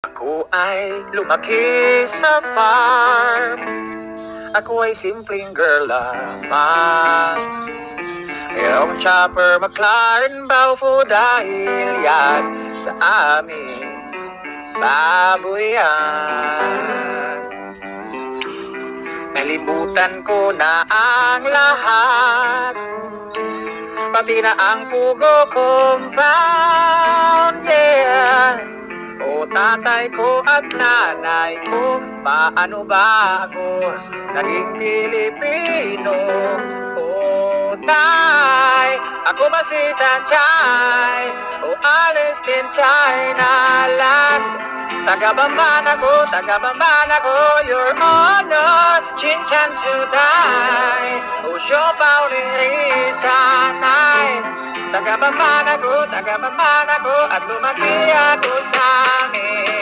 Ako ay lumaki sa farm. Ako ay simpleng girl lamang. Yung chopper, McLaren, Baufo dahil yan sa amin baboy yan. Nalimutan ko na ang lahat, pati na ang pugo compound, yeah. O tatay ko at nanay ko, paano ba ako naging Pilipino? O tay, ako ba si Sanchay? O Alice in China land? Taga-Bamban ako, Your Honor, Chin-chan Sutay, o Siopao Risanay. Taga-Bamban ako, at lumaki ako sa amin.